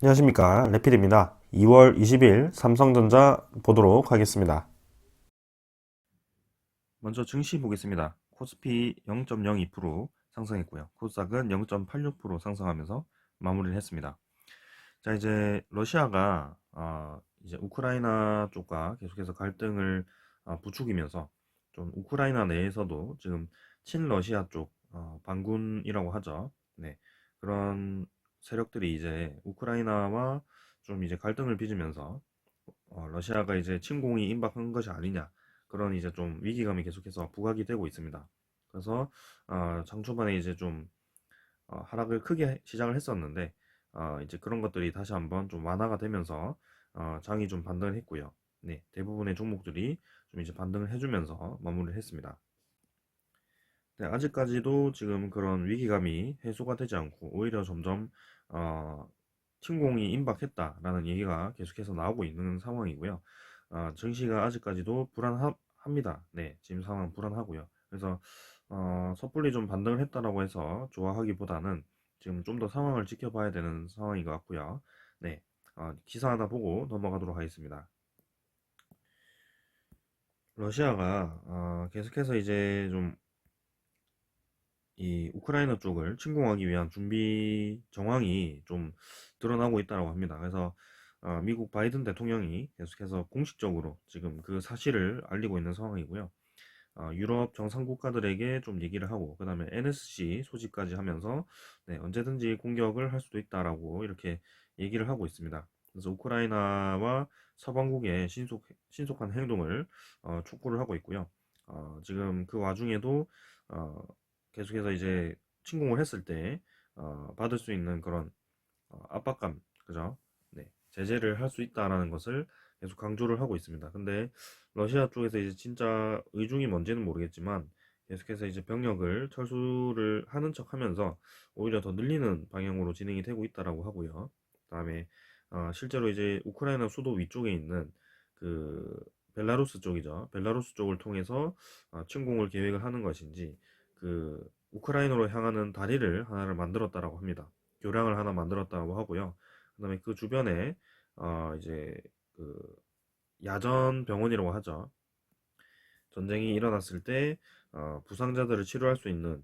안녕하십니까, 레필입니다. 2월 20일 삼성전자 보도록 하겠습니다. 먼저 증시 보겠습니다. 코스피 0.02% 상승했고요. 코스닥은 0.86% 상승하면서 마무리를 했습니다. 자, 이제 러시아가 이제 우크라이나 쪽과 계속해서 갈등을 부추기면서 좀 우크라이나 내에서도 지금 친러시아 쪽 반군이라고 하죠. 네, 그런 세력들이 이제 우크라이나와 좀 이제 갈등을 빚으면서 러시아가 이제 침공이 임박한 것이 아니냐, 그런 이제 좀 위기감이 계속해서 부각이 되고 있습니다. 그래서 장 초반에 이제 좀 하락을 크게 시작을 했었는데 이제 그런 것들이 다시 한번 좀 완화가 되면서 장이 좀 반등을 했고요. 네, 대부분의 종목들이 좀 이제 반등을 해주면서 마무리를 했습니다. 네, 아직까지도 지금 그런 위기감이 해소가 되지 않고 오히려 점점 어, 침공이 임박했다라는 얘기가 계속해서 나오고 있는 상황이고요. 증시가 아직까지도 불안합니다. 네, 지금 상황 불안하고요. 그래서 섣불리 좀 반등을 했다라고 해서 좋아하기보다는 지금 좀 더 상황을 지켜봐야 되는 상황인 것 같고요. 네, 기사 하나 보고 넘어가도록 하겠습니다. 러시아가 계속해서 이제 좀 이 우크라이나 쪽을 침공하기 위한 준비 정황이 좀 드러나고 있다고 합니다. 그래서 미국 바이든 대통령이 계속해서 공식적으로 지금 그 사실을 알리고 있는 상황이고요. 유럽 정상 국가들에게 좀 얘기를 하고 그다음에 NSC 소집까지 하면서 네, 언제든지 공격을 할 수도 있다라고 이렇게 얘기를 하고 있습니다. 그래서 우크라이나와 서방국의 신속한 행동을 촉구를 하고 있고요. 지금 그 와중에도 어, 계속해서 이제 침공을 했을 때 받을 수 있는 그런 압박감, 그죠? 네, 제재를 할 수 있다라는 것을 계속 강조를 하고 있습니다. 근데 러시아 쪽에서 이제 진짜 의중이 뭔지는 모르겠지만 계속해서 이제 병력을 철수를 하는 척하면서 오히려 더 늘리는 방향으로 진행이 되고 있다라고 하고요. 그다음에 실제로 이제 우크라이나 수도 위쪽에 있는 그 벨라루스 쪽이죠. 벨라루스 쪽을 통해서 침공을 계획을 하는 것인지 그 우크라이나로 향하는 다리를 하나를 만들었다라고 합니다. 교량을 하나 만들었다고 하고요. 그다음에 그 주변에 이제 그 야전 병원이라고 하죠. 전쟁이 일어났을 때 부상자들을 치료할 수 있는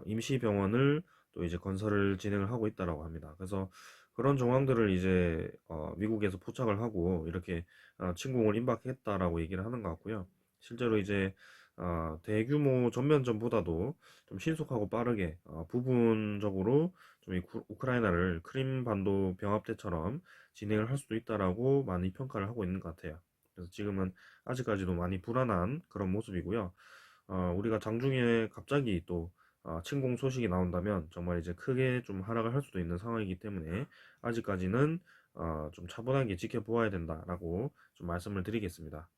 임시 병원을 또 이제 건설을 진행을 하고 있다라고 합니다. 그래서 그런 정황들을 이제 미국에서 포착을 하고 이렇게 침공을 임박했다라고 얘기를 하는 것 같고요. 실제로 이제 대규모 전면전보다도 좀 신속하고 빠르게 부분적으로 좀 이 우크라이나를 크림반도 병합대처럼 진행을 할 수도 있다라고 많이 평가를 하고 있는 것 같아요. 그래서 지금은 아직까지도 많이 불안한 그런 모습이고요. 우리가 장중에 갑자기 또 침공 소식이 나온다면 정말 이제 크게 좀 하락을 할 수도 있는 상황이기 때문에 아직까지는 좀 차분하게 지켜보아야 된다라고 좀 말씀을 드리겠습니다.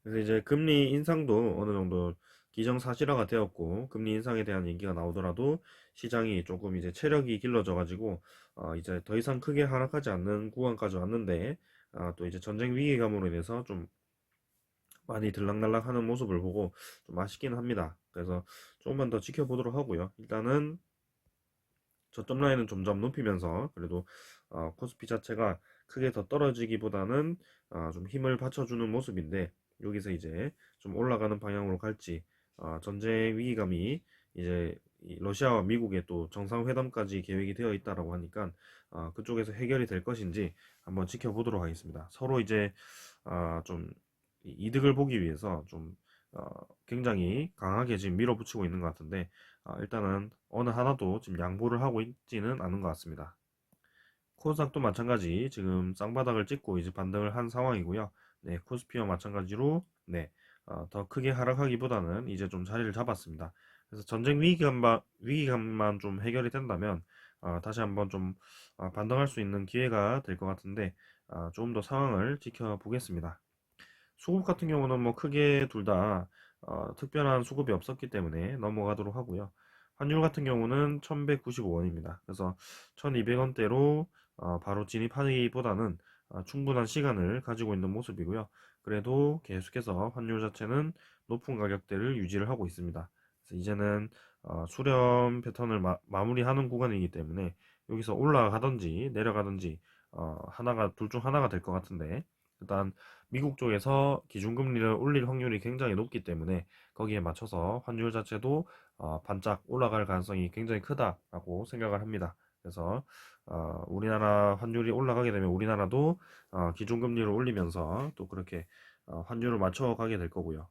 그래서 이제 금리 인상도 어느 정도 기정사실화가 되었고 금리 인상에 대한 얘기가 나오더라도 시장이 조금 이제 체력이 길러져 가지고 이제 더 이상 크게 하락하지 않는 구간까지 왔는데 또 이제 전쟁 위기감으로 인해서 좀 많이 들락날락하는 모습을 보고 좀 아쉽긴 합니다. 그래서 조금만 더 지켜보도록 하고요. 일단은 저점 라인은 점점 높이면서 그래도 코스피 자체가 크게 더 떨어지기보다는 좀 힘을 받쳐주는 모습인데 여기서 이제 좀 올라가는 방향으로 갈지 전쟁 위기감이 이제 이 러시아와 미국의 또 정상회담까지 계획이 되어 있다라고 하니까 그쪽에서 해결이 될 것인지 한번 지켜보도록 하겠습니다. 서로 이제 좀 이득을 보기 위해서 좀 굉장히 강하게 지금 밀어붙이고 있는 것 같은데 일단은 어느 하나도 지금 양보를 하고 있지는 않은 것 같습니다. 코스닥도 마찬가지 지금 쌍바닥을 찍고 이제 반등을 한 상황이고요. 네, 코스피와 마찬가지로 네, 더 크게 하락하기보다는 이제 좀 자리를 잡았습니다. 그래서 전쟁 위기감만 좀 해결이 된다면 다시 한번 좀 반등할 수 있는 기회가 될 것 같은데 조금 더 상황을 지켜보겠습니다. 수급 같은 경우는 뭐 크게 둘 다 특별한 수급이 없었기 때문에 넘어가도록 하고요. 환율 같은 경우는 1195원입니다. 그래서 1200원대로 바로 진입하기보다는 충분한 시간을 가지고 있는 모습이고요. 그래도 계속해서 환율 자체는 높은 가격대를 유지를 하고 있습니다. 그래서 이제는 수렴 패턴을 마무리하는 구간이기 때문에 여기서 올라가든지 내려가든지 하나가 둘 중 하나가 될 것 같은데 일단 미국 쪽에서 기준금리를 올릴 확률이 굉장히 높기 때문에 거기에 맞춰서 환율 자체도 반짝 올라갈 가능성이 굉장히 크다라고 생각을 합니다. 그래서 우리나라 환율이 올라가게 되면 우리나라도 기준금리를 올리면서 또 그렇게 환율을 맞춰가게 될 거고요.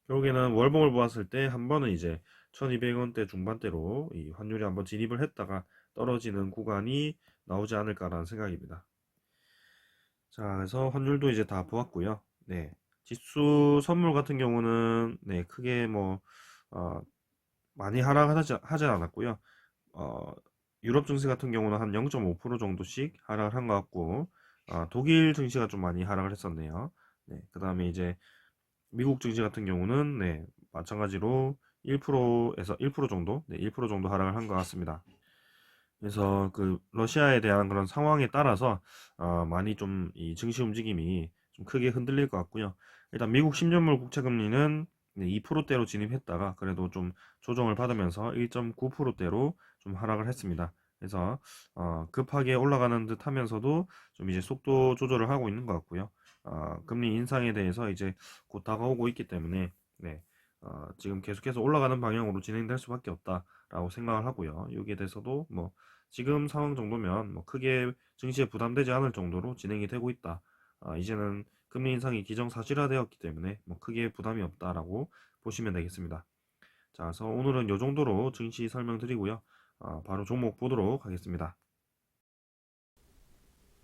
결국에는 월봉을 보았을 때 한 번은 이제 1200원대 중반대로 이 환율이 한번 진입을 했다가 떨어지는 구간이 나오지 않을까라는 생각입니다. 자, 그래서 환율도 이제 다 보았고요. 네. 지수 선물 같은 경우는 네, 크게 뭐 어, 많이 하지 않았고요. 어, 유럽 증시 같은 경우는 한 0.5% 정도씩 하락을 한 것 같고 독일 증시가 좀 많이 하락을 했었네요. 네, 그 다음에 이제 미국 증시 같은 경우는 네, 마찬가지로 1%에서 1% 정도, 네, 1% 정도 하락을 한 것 같습니다. 그래서 그 러시아에 대한 그런 상황에 따라서 많이 좀 이 증시 움직임이 좀 크게 흔들릴 것 같고요. 일단 미국 10년물 국채 금리는 2%대로 진입했다가 그래도 좀 조정을 받으면서 1.9%대로 좀 하락을 했습니다. 그래서 급하게 올라가는 듯 하면서도 좀 이제 속도 조절을 하고 있는 것 같고요. 금리 인상에 대해서 이제 곧 다가오고 있기 때문에 네, 지금 계속해서 올라가는 방향으로 진행될 수밖에 없다라고 생각을 하고요. 여기에 대해서도 뭐 지금 상황 정도면 뭐 크게 증시에 부담되지 않을 정도로 진행이 되고 있다. 이제는 금리 인상이 기정사실화되었기 때문에 뭐 크게 부담이 없다라고 보시면 되겠습니다. 자, 그래서 오늘은 이 정도로 증시 설명드리고요. 바로 종목 보도록 하겠습니다.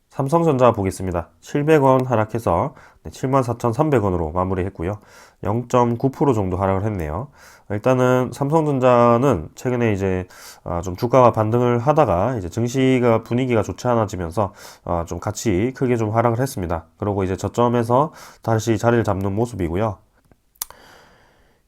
삼성전자 보겠습니다. 700원 하락해서 74,300원으로 마무리했고요. 0.9% 정도 하락을 했네요. 일단은 삼성전자는 최근에 이제 좀 주가가 반등을 하다가 이제 증시가 분위기가 좋지 않아지면서 좀 같이 크게 좀 하락을 했습니다. 그리고 이제 저점에서 다시 자리를 잡는 모습이고요.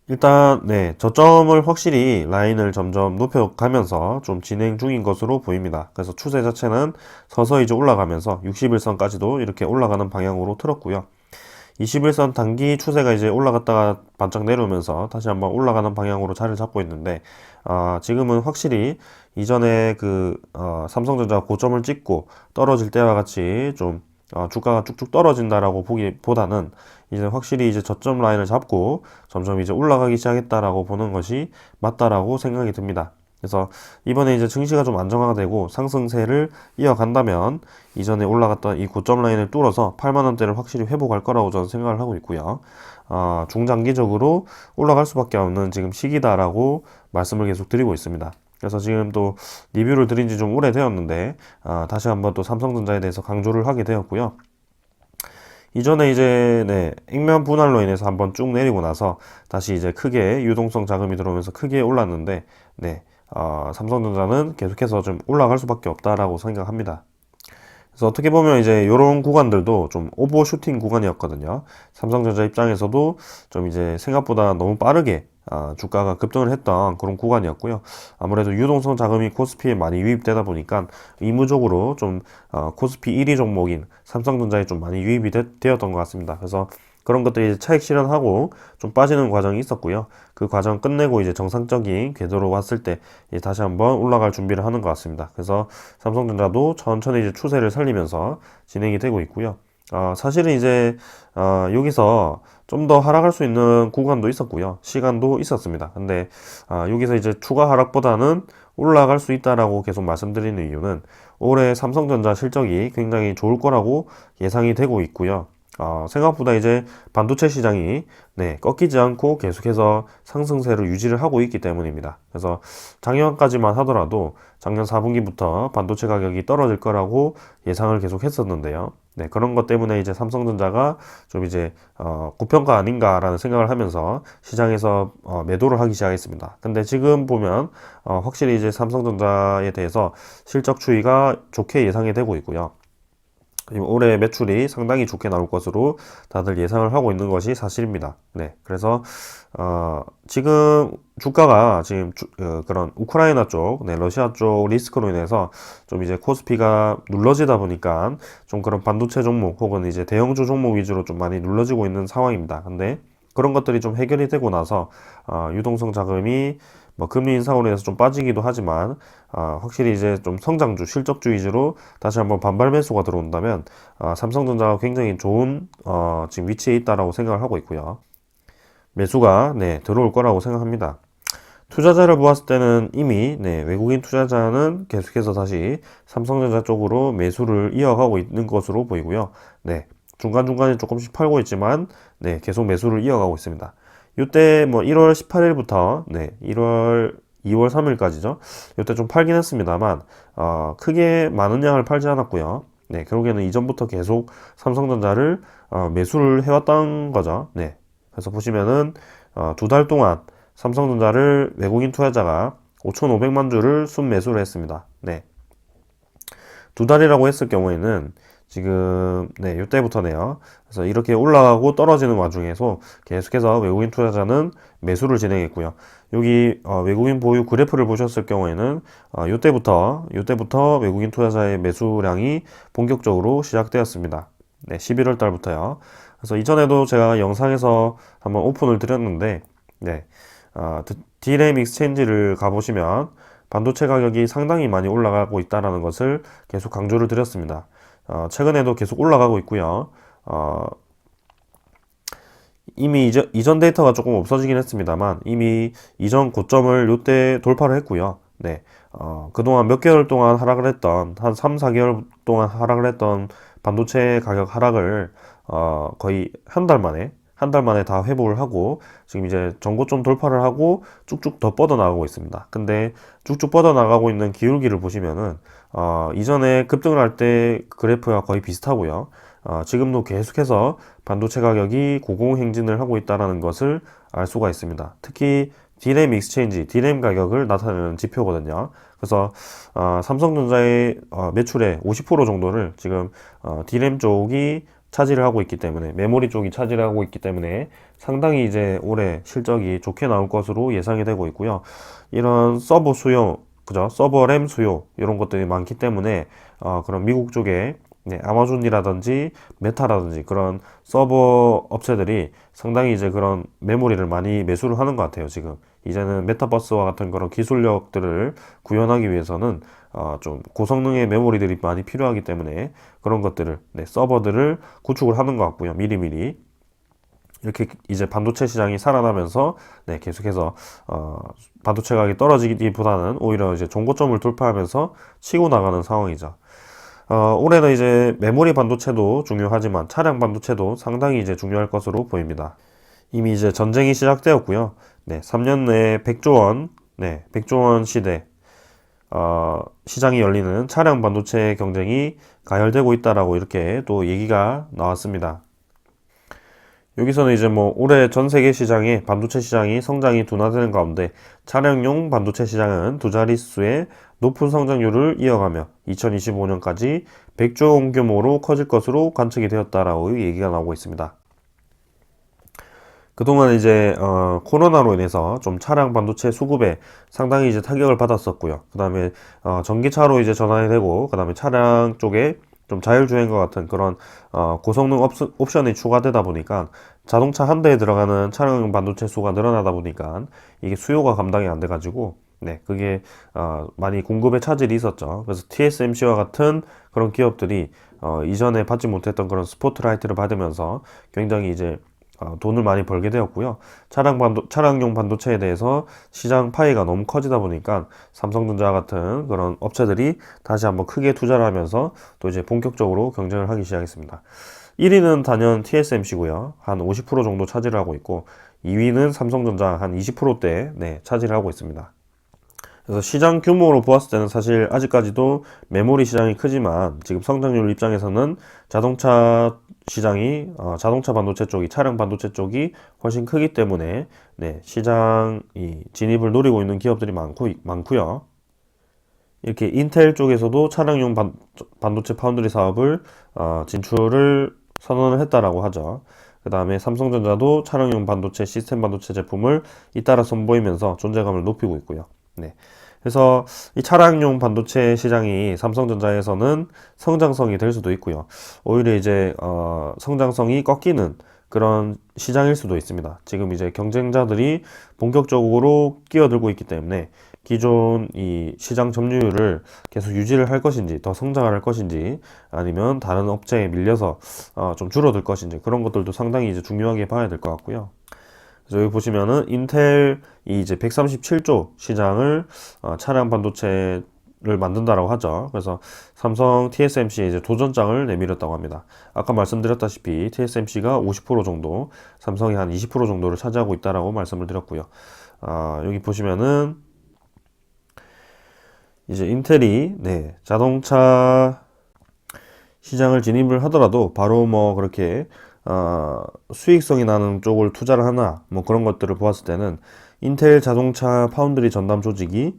일단 네, 저점을 확실히 라인을 점점 높여가면서 좀 진행 중인 것으로 보입니다. 그래서 추세 자체는 서서히 이제 올라가면서 61선까지도 이렇게 올라가는 방향으로 틀었고요. 21선 단기 추세가 이제 올라갔다가 반짝 내려오면서 다시 한번 올라가는 방향으로 자리를 잡고 있는데 지금은 확실히 이전에 그 삼성전자 고점을 찍고 떨어질 때와 같이 좀 주가가 쭉쭉 떨어진다라고 보기보다는 이제 확실히 이제 저점 라인을 잡고 점점 이제 올라가기 시작했다라고 보는 것이 맞다라고 생각이 듭니다. 그래서 이번에 이제 증시가 좀 안정화가 되고 상승세를 이어간다면 이전에 올라갔던 이 고점 라인을 뚫어서 8만 원대를 확실히 회복할 거라고 저는 생각을 하고 있고요. 중장기적으로 올라갈 수밖에 없는 지금 시기다라고 말씀을 계속 드리고 있습니다. 그래서 지금 또 리뷰를 드린 지 좀 오래되었는데 다시 한번 또 삼성전자에 대해서 강조를 하게 되었고요. 이전에 이제 네, 액면 분할로 인해서 한번 쭉 내리고 나서 다시 이제 크게 유동성 자금이 들어오면서 크게 올랐는데 네, 삼성전자는 계속해서 좀 올라갈 수밖에 없다라고 생각합니다. 그래서 어떻게 보면 이제 이런 구간들도 좀 오버슈팅 구간이었거든요. 삼성전자 입장에서도 좀 이제 생각보다 너무 빠르게 주가가 급등을 했던 그런 구간이었고요. 아무래도 유동성 자금이 코스피에 많이 유입되다 보니까 의무적으로 좀 코스피 1위 종목인 삼성전자에 좀 많이 유입이 되었던 것 같습니다. 그래서 그런 것들이 차익 실현하고 좀 빠지는 과정이 있었고요. 그 과정 끝내고 이제 정상적인 궤도로 왔을 때 다시 한번 올라갈 준비를 하는 것 같습니다. 그래서 삼성전자도 천천히 이제 추세를 살리면서 진행이 되고 있고요. 사실은 이제 여기서 좀 더 하락할 수 있는 구간도 있었고요. 시간도 있었습니다. 근데 여기서 이제 추가 하락보다는 올라갈 수 있다라고 계속 말씀드리는 이유는 올해 삼성전자 실적이 굉장히 좋을 거라고 예상이 되고 있고요. 생각보다 이제 반도체 시장이 네, 꺾이지 않고 계속해서 상승세를 유지를 하고 있기 때문입니다. 그래서 작년까지만 하더라도 작년 4분기부터 반도체 가격이 떨어질 거라고 예상을 계속 했었는데요. 네, 그런 것 때문에 이제 삼성전자가 좀 이제 고평가 아닌가라는 생각을 하면서 시장에서 매도를 하기 시작했습니다. 근데 지금 보면 확실히 이제 삼성전자에 대해서 실적 추이가 좋게 예상이 되고 있고요. 올해 매출이 상당히 좋게 나올 것으로 다들 예상을 하고 있는 것이 사실입니다. 네, 그래서 지금 주가가 지금 그런 우크라이나 쪽, 네, 러시아 쪽 리스크로 인해서 좀 이제 코스피가 눌러지다 보니까 좀 그런 반도체 종목 혹은 이제 대형주 종목 위주로 좀 많이 눌러지고 있는 상황입니다. 근데 그런 것들이 좀 해결이 되고 나서 유동성 자금이 뭐 금리 인상으로 해서 좀 빠지기도 하지만 확실히 이제 좀 성장주, 실적주 위주로 다시 한번 반발 매수가 들어온다면 삼성전자가 굉장히 좋은 지금 위치에 있다라고 생각을 하고 있고요. 매수가 들어올 거라고 생각합니다. 투자자를 보았을 때는 이미 외국인 투자자는 계속해서 다시 삼성전자 쪽으로 매수를 이어가고 있는 것으로 보이고요. 중간중간에 조금씩 팔고 있지만 계속 매수를 이어가고 있습니다. 이때 뭐 1월 18일부터 1월 2월 3일까지죠. 이때 좀 팔긴 했습니다만 크게 많은 양을 팔지 않았고요. 결국에는 이전부터 계속 삼성전자를 매수를 해왔던 거죠. 그래서 보시면은 2달 동안 삼성전자를 외국인 투자자가 5,500만 주를 순매수를 했습니다. 2달이라고 했을 경우에는 지금 이때부터네요. 그래서 이렇게 올라가고 떨어지는 와중에서 계속해서 외국인 투자자는 매수를 진행했고요. 여기 외국인 보유 그래프를 보셨을 경우에는 이때부터 외국인 투자자의 매수량이 본격적으로 시작되었습니다. 11월 달부터요. 그래서 이전에도 제가 영상에서 한번 오픈을 드렸는데 D램 익스체인지를 가보시면 반도체 가격이 상당히 많이 올라가고 있다는 것을 계속 강조를 드렸습니다. 최근에도 계속 올라가고 있고요. 이미 이전 데이터가 조금 없어지긴 했습니다만 이미 이전 고점을 이때 돌파를 했고요. 그동안 몇 개월 동안 하락을 했던 한 3, 4개월 동안 하락을 했던 반도체 가격 하락을 거의 한 달 만에 다 회복을 하고 지금 이제 전고점 돌파를 하고 쭉쭉 더 뻗어나가고 있습니다. 근데 쭉쭉 뻗어나가고 있는 기울기를 보시면은 이전에 급등을 할 때 그래프가 거의 비슷하고요. 지금도 계속해서 반도체 가격이 고공행진을 하고 있다는 것을 알 수가 있습니다. 특히 D램 익스체인지, D램 가격을 나타내는 지표거든요. 그래서 삼성전자의 매출의 50% 정도를 지금 D램 쪽이 차지를 하고 있기 때문에 메모리 쪽이 차지를 하고 있기 때문에 상당히 이제 올해 실적이 좋게 나올 것으로 예상이 되고 있고요. 이런 서버 수요, 그죠? 서버 램 수요 이런 것들이 많기 때문에 그런 미국 쪽에 아마존이라든지 메타라든지 그런 서버 업체들이 상당히 이제 그런 메모리를 많이 매수를 하는 것 같아요. 지금 이제는 메타버스와 같은 그런 기술력들을 구현하기 위해서는 좀 고성능의 메모리들이 많이 필요하기 때문에 그런 것들을 서버들을 구축을 하는 것 같고요. 미리미리 이렇게 이제 반도체 시장이 살아나면서 계속해서 반도체 가격이 떨어지기보다는 오히려 이제 종고점을 돌파하면서 치고 나가는 상황이죠. 올해는 이제 메모리 반도체도 중요하지만 차량 반도체도 상당히 이제 중요할 것으로 보입니다. 이미 이제 전쟁이 시작되었고요. 3년 내에 100조 원, 100조 원 시대, 시장이 열리는 차량 반도체 경쟁이 가열되고 있다라고 이렇게 또 얘기가 나왔습니다. 여기서는 이제 뭐 올해 전 세계 시장의 반도체 시장이 성장이 둔화되는 가운데 차량용 반도체 시장은 두 자릿수의 높은 성장률을 이어가며 2025년까지 100조 원 규모로 커질 것으로 관측이 되었다라고 얘기가 나오고 있습니다. 그동안 이제 코로나로 인해서 좀 차량 반도체 수급에 상당히 이제 타격을 받았었고요. 그 다음에 전기차로 이제 전환이 되고 그 다음에 차량 쪽에 좀 자율주행과 같은 그런 고성능 옵션이 추가되다 보니까 자동차 한 대에 들어가는 차량 반도체 수가 늘어나다 보니까 이게 수요가 감당이 안 돼가지고 그게 많이 공급에 차질이 있었죠. 그래서 TSMC와 같은 그런 기업들이 이전에 받지 못했던 그런 스포트라이트를 받으면서 굉장히 이제 돈을 많이 벌게 되었고요. 차량용 반도체에 대해서 시장 파이가 너무 커지다 보니까 삼성전자 같은 그런 업체들이 다시 한번 크게 투자를 하면서 또 이제 본격적으로 경쟁을 하기 시작했습니다. 1위는 단연 TSMC고요. 한 50% 정도 차지를 하고 있고 2위는 삼성전자 한 20%대 차지를 하고 있습니다. 그래서 시장 규모로 보았을 때는 사실 아직까지도 메모리 시장이 크지만 지금 성장률 입장에서는 자동차 시장이 자동차 반도체 쪽이 차량 반도체 쪽이 훨씬 크기 때문에 시장이 진입을 노리고 있는 기업들이 많고요. 이렇게 인텔 쪽에서도 차량용 반도체 파운드리 사업을 진출을 선언을 했다라고 하죠. 그 다음에 삼성전자도 차량용 반도체 시스템 반도체 제품을 잇따라 선보이면서 존재감을 높이고 있고요. 그래서 이 차량용 반도체 시장이 삼성전자에서는 성장성이 될 수도 있고요. 오히려 이제 성장성이 꺾이는 그런 시장일 수도 있습니다. 지금 이제 경쟁자들이 본격적으로 끼어들고 있기 때문에 기존 이 시장 점유율을 계속 유지를 할 것인지 더 성장을 할 것인지 아니면 다른 업체에 밀려서 좀 줄어들 것인지 그런 것들도 상당히 이제 중요하게 봐야 될 것 같고요. 그래서 여기 보시면은 인텔이 이제 137조 시장을 차량 반도체를 만든다라고 하죠. 그래서 삼성 TSMC에 이제 도전장을 내밀었다고 합니다. 아까 말씀드렸다시피 TSMC가 50% 정도, 삼성이 한 20% 정도를 차지하고 있다라고 말씀을 드렸고요. 여기 보시면은 이제 인텔이 자동차 시장을 진입을 하더라도 바로 뭐 그렇게 수익성이 나는 쪽을 투자를 하나 뭐 그런 것들을 보았을 때는 인텔 자동차 파운드리 전담 조직이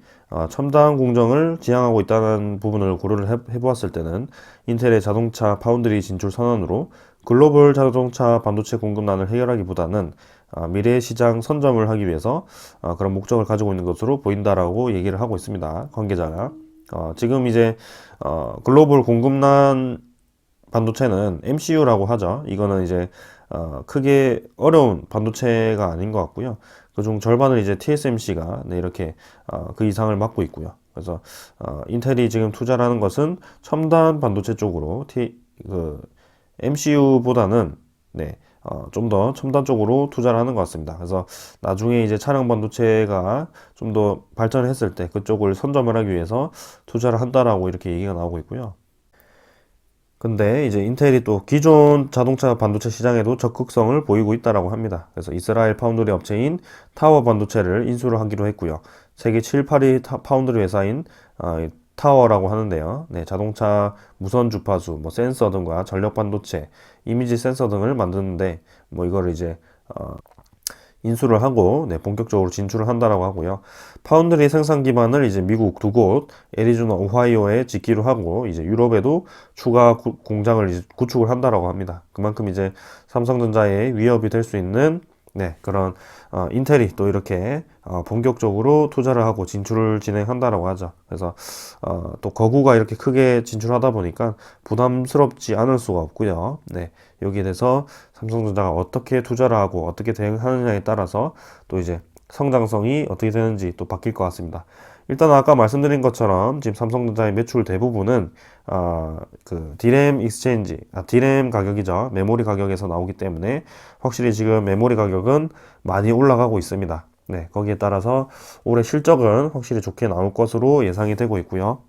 첨단 공정을 지향하고 있다는 부분을 고려를 해보았을 때는 인텔의 자동차 파운드리 진출 선언으로 글로벌 자동차 반도체 공급난을 해결하기보다는 미래 시장 선점을 하기 위해서 그런 목적을 가지고 있는 것으로 보인다라고 얘기를 하고 있습니다. 관계자가. 지금 이제 글로벌 공급난 반도체는 MCU라고 하죠. 이거는 이제 크게 어려운 반도체가 아닌 것 같고요. 그중 절반을 이제 TSMC가 이렇게 그 이상을 맡고 있고요. 그래서 인텔이 지금 투자를 하는 것은 첨단 반도체 쪽으로 MCU보다는 좀 더 첨단 쪽으로 투자를 하는 것 같습니다. 그래서 나중에 이제 차량 반도체가 좀 더 발전을 했을 때 그쪽을 선점을 하기 위해서 투자를 한다라고 이렇게 얘기가 나오고 있고요. 근데 이제 인텔이 또 기존 자동차 반도체 시장에도 적극성을 보이고 있다라고 합니다. 그래서 이스라엘 파운드리 업체인 타워 반도체를 인수를 하기로 했고요. 세계 7, 8위 파운드리 회사인 타워라고 하는데요. 자동차 무선 주파수, 뭐 센서 등과 전력 반도체, 이미지 센서 등을 만드는데 뭐 이거를 이제 인수를 하고 본격적으로 진출을 한다라고 하고요. 파운드리 생산 기반을 이제 미국 두 곳, 애리조나, 오하이오에 짓기로 하고 이제 유럽에도 추가 공장을 이제 구축을 한다라고 합니다. 그만큼 이제 삼성전자의 위협이 될 수 있는 그런 인텔이 또 이렇게 본격적으로 투자를 하고 진출을 진행한다라고 하죠. 그래서 또 거구가 이렇게 크게 진출하다 보니까 부담스럽지 않을 수가 없고요. 여기에 대해서 삼성전자가 어떻게 투자를 하고 어떻게 대응하느냐에 따라서 또 이제 성장성이 어떻게 되는지 또 바뀔 것 같습니다. 일단 아까 말씀드린 것처럼 지금 삼성전자의 매출 대부분은 그 디램 익스체인지, 디램 가격이죠. 메모리 가격에서 나오기 때문에 확실히 지금 메모리 가격은 많이 올라가고 있습니다. 거기에 따라서 올해 실적은 확실히 좋게 나올 것으로 예상이 되고 있고요.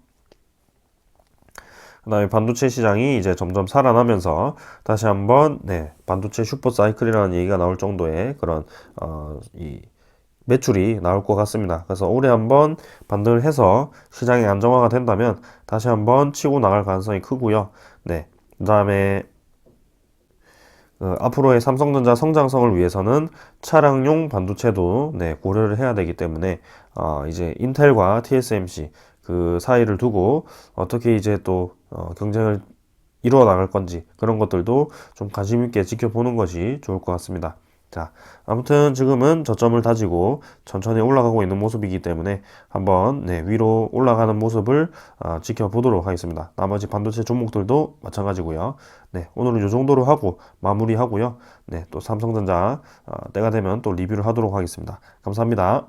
그 다음에 반도체 시장이 이제 점점 살아나면서 다시 한번 반도체 슈퍼 사이클이라는 얘기가 나올 정도의 그런 이 매출이 나올 것 같습니다. 그래서 올해 한번 반등을 해서 시장이 안정화가 된다면 다시 한번 치고 나갈 가능성이 크고요. 그 다음에 앞으로의 삼성전자 성장성을 위해서는 차량용 반도체도 고려를 해야 되기 때문에 이제 인텔과 TSMC 그 사이를 두고 어떻게 이제 또 경쟁을 이루어 나갈 건지 그런 것들도 좀 관심 있게 지켜보는 것이 좋을 것 같습니다. 자, 아무튼 지금은 저점을 다지고 천천히 올라가고 있는 모습이기 때문에 한번 위로 올라가는 모습을 지켜보도록 하겠습니다. 나머지 반도체 종목들도 마찬가지고요. 오늘은 이 정도로 하고 마무리하고요. 또 삼성전자 때가 되면 또 리뷰를 하도록 하겠습니다. 감사합니다.